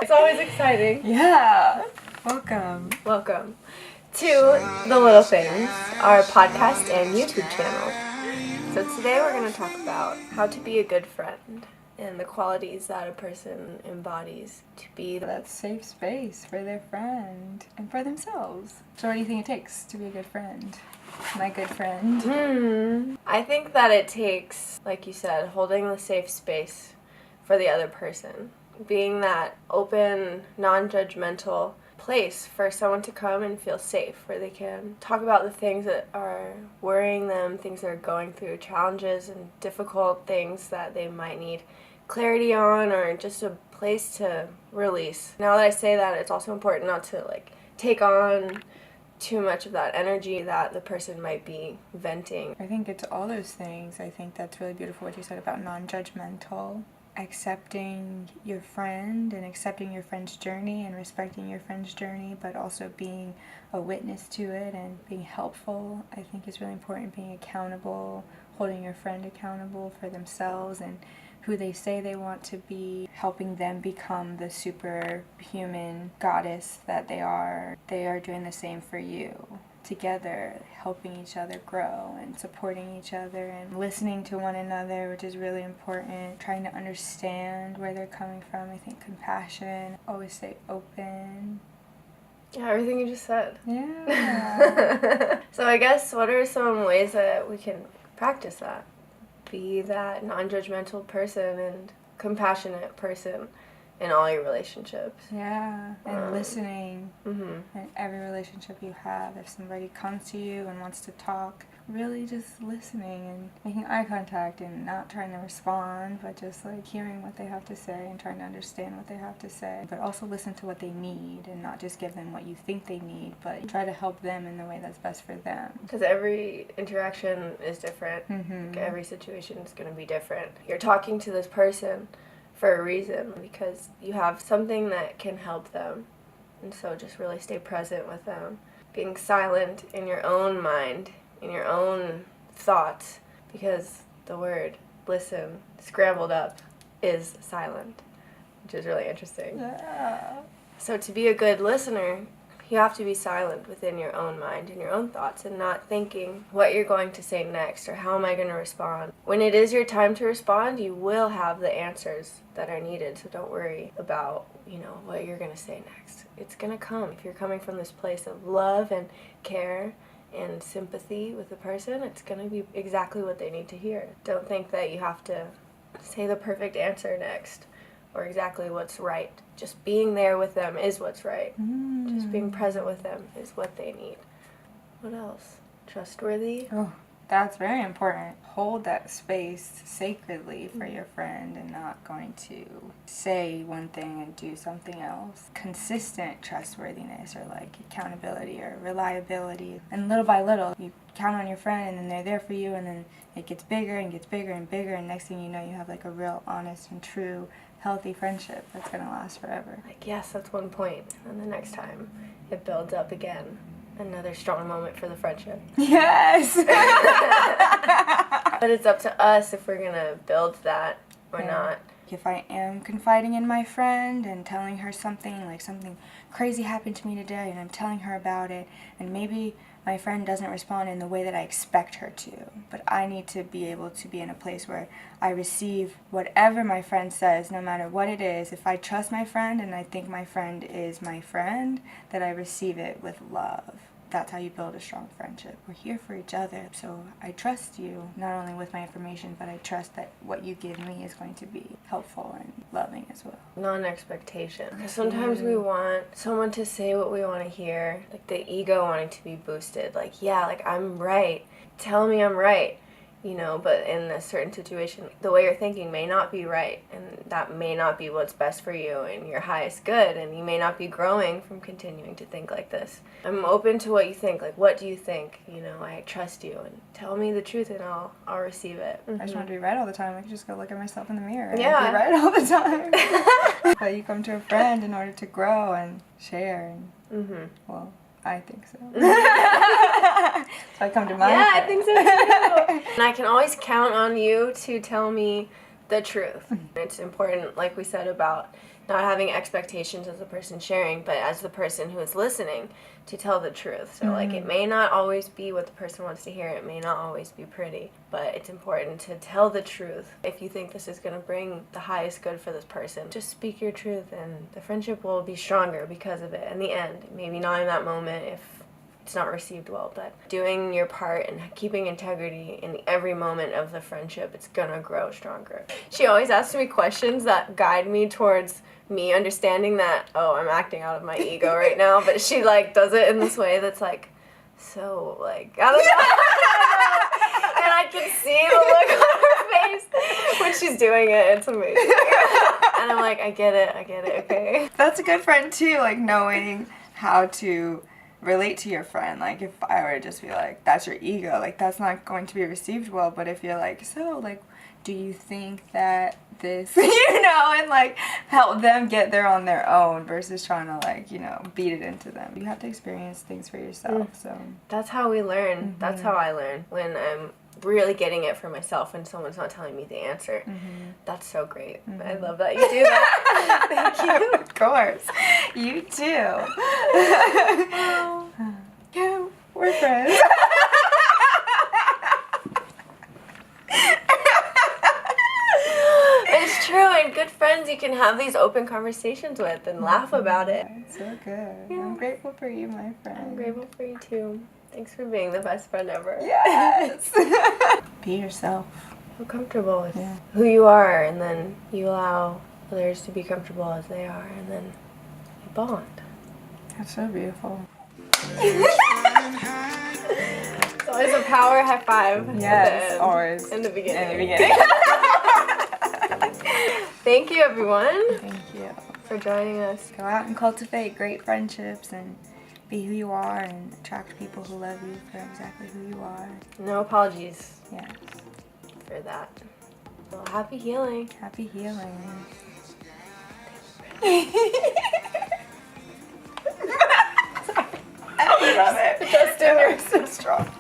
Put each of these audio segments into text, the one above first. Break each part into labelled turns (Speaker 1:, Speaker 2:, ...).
Speaker 1: It's always exciting.
Speaker 2: Yeah. Welcome.
Speaker 1: Welcome to The Little Things, our podcast and YouTube channel. So today we're going to talk about how to be a good friend and the qualities that a person embodies to be
Speaker 2: that safe space for their friend and for themselves. So what do you think it takes to be a good friend? My good friend.
Speaker 1: I think that it takes, like you said, holding the safe space for the other person. Being that open, non-judgmental place for someone to come and feel safe, where they can talk about the things that are worrying them, things they're going through, challenges and difficult things that they might need clarity on, or just a place to release. Now that I say that, it's also important not to take on too much of that energy that the person might be venting.
Speaker 2: I think it's all those things. I think that's really beautiful what you said about non-judgmental. Accepting your friend and accepting your friend's journey and respecting your friend's journey, but also being a witness to it and being helpful, I think is really important. Being accountable, holding your friend accountable for themselves and who they say they want to be, helping them become the superhuman goddess that they are. They are doing the same for you. Together, helping each other grow and supporting each other and listening to one another, which is really important. Trying to understand where they're coming from. I think compassion, always stay open.
Speaker 1: Yeah, everything you just said.
Speaker 2: Yeah.
Speaker 1: So I guess, what are some ways that we can practice that? Be that non-judgmental person and compassionate person in all your relationships.
Speaker 2: Yeah, and listening
Speaker 1: in
Speaker 2: every relationship you have. If somebody comes to you and wants to talk, really just listening and making eye contact and not trying to respond, but just hearing what they have to say and trying to understand what they have to say. But also listen to what they need and not just give them what you think they need, but try to help them in the way that's best for them.
Speaker 1: Because every interaction is different. Every situation is going to be different. You're talking to this person for a reason, because you have something that can help them. And so just really stay present with them. Being silent in your own mind, in your own thoughts, because the word listen, scrambled up, is silent, which is really interesting.
Speaker 2: Yeah.
Speaker 1: So to be a good listener, you have to be silent within your own mind and your own thoughts and not thinking what you're going to say next or how am I going to respond. When it is your time to respond, you will have the answers that are needed, so don't worry about, what you're going to say next. It's going to come. If you're coming from this place of love and care and sympathy with the person, it's going to be exactly what they need to hear. Don't think that you have to say the perfect answer next or exactly what's right. Just being there with them is what's right. Just being present with them is what they need. What else? Trustworthy?
Speaker 2: Oh, that's very important. Hold that space sacredly for your friend and not going to say one thing and do something else. Consistent trustworthiness or accountability or reliability. And little by little, you count on your friend and then they're there for you, and then it gets bigger and gets bigger and bigger, and next thing you know, you have a real honest and true healthy friendship that's going to last forever.
Speaker 1: Yes, that's one point. And the next time it builds up again. Another strong moment for the friendship.
Speaker 2: Yes!
Speaker 1: But it's up to us if we're going to build that or not.
Speaker 2: If I am confiding in my friend and telling her something, something crazy happened to me today, and I'm telling her about it, and maybe my friend doesn't respond in the way that I expect her to, but I need to be able to be in a place where I receive whatever my friend says, no matter what it is. If I trust my friend and I think my friend is my friend, that I receive it with love. That's how you build a strong friendship. We're here for each other, so I trust you, not only with my information, but I trust that what you give me is going to be helpful and loving as well.
Speaker 1: Non-expectation. Because sometimes we want someone to say what we want to hear, the ego wanting to be boosted. I'm right. Tell me I'm right. But in a certain situation, the way you're thinking may not be right, and that may not be what's best for you and your highest good, and you may not be growing from continuing to think like this. I'm open to what you think. What do you think? I trust you, and tell me the truth, and I'll receive it.
Speaker 2: I just want to be right all the time. I can just go look at myself in the mirror and be
Speaker 1: Yeah.
Speaker 2: right all the time. But you come to a friend in order to grow and share, and well, I think so. So I come to my friend.
Speaker 1: I think so too. And I can always count on you to tell me the truth. It's important, like we said, about not having expectations as the person sharing, but as the person who is listening, to tell the truth. So like, it may not always be what the person wants to hear, it may not always be pretty, but it's important to tell the truth. If you think this is going to bring the highest good for this person, just speak your truth, and the friendship will be stronger because of it in the end. Maybe not in that moment if it's not received well, but doing your part and keeping integrity in every moment of the friendship, it's gonna grow stronger. She always asks me questions that guide me towards me understanding that, oh, I'm acting out of my ego right now, but she like does it in this way that's like, so like, I don't know. And I can see the look on her face when she's doing it. It's amazing. And I'm like, I get it, okay.
Speaker 2: That's a good friend too, like knowing how to relate to your friend. Like if I were to just be like, that's your ego, like that's not going to be received well. But if you're like, so like, do you think that this, you know, and like help them get there on their own versus trying to like, you know, beat it into them. You have to experience things for yourself. So
Speaker 1: that's how we learn. That's how I learn, when I'm really getting it for myself and someone's not telling me the answer. That's so great. I love that you do that. Thank you.
Speaker 2: Of course. You too. Yeah, we're friends.
Speaker 1: It's true, and good friends you can have these open conversations with and laugh about it.
Speaker 2: So good. Yeah. I'm grateful for you, my friend.
Speaker 1: I'm grateful for you too. Thanks for being the best friend ever.
Speaker 2: Yes. Be yourself.
Speaker 1: Feel comfortable with who you are, and then you allow others to be comfortable as they are, and then you bond.
Speaker 2: That's so beautiful.
Speaker 1: It's always a power high five.
Speaker 2: Yes, always.
Speaker 1: In the beginning.
Speaker 2: In the beginning.
Speaker 1: Thank you, everyone.
Speaker 2: Thank you
Speaker 1: for joining us.
Speaker 2: Go out and cultivate great friendships and be who you are and attract people who love you for exactly who you are.
Speaker 1: No apologies.
Speaker 2: Yes.
Speaker 1: For that. Well, happy healing.
Speaker 2: Happy healing. I love it.
Speaker 1: Justin, you're so strong.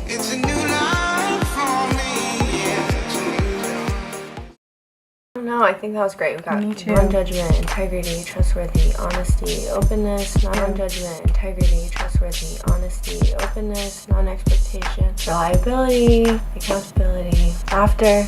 Speaker 3: It's a new life for me.
Speaker 1: No, I think that was great. We got
Speaker 2: Me too.
Speaker 1: non-judgment, integrity, trustworthy, honesty, openness, non-judgment, integrity, trustworthy, honesty, openness, non-expectation, reliability, accountability, laughter,